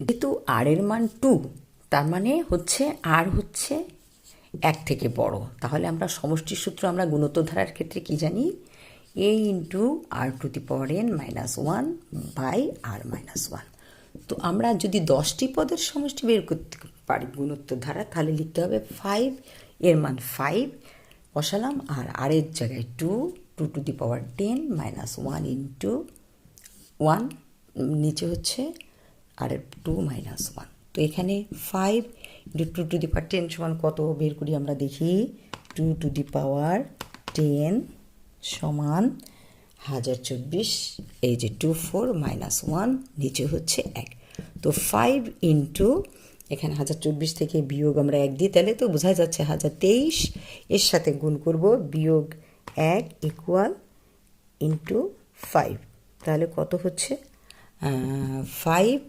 যেহেতু আর এর মান 2, তার মানে হচ্ছে আর হচ্ছে 1 থেকে বড়। তাহলে আমরা সমষ্টির সূত্র আমরা গুণোত্তর ধারার ক্ষেত্রে কি জানি? a into R to the power n minus 1 by R minus 1। তো আমরা যদি 10টি পদের সমষ্টি বের করতে পারি গুণোত্তর ধারা, তাহলে লিখতে হবে 5, এর মান 5 বসালাম, আর আর এর জায়গায় 2 two the power 10 minus 1 into 1, নিচে হচ্ছে আর 2 মাইনাস 1। তো এখানে 5 ইন্টু 2 টু দি পাওয়ার 10 সমান কত বের করি আমরা দেখি। 2 টু দি পাওয়ার 10 সমান 1024, এই যে 24 মাইনাস 1, নিচে হচ্ছে 1। তো 5 ইন্টু এখানে 1024 থেকে বিয়োগ আমরা 1 দিই, তাহলে তো বোঝা যাচ্ছে 1023, এর সাথে গুণ করব বিয়োগ 1 ইকুয়াল ইন্টু 5, তাহলে কত হচ্ছে 5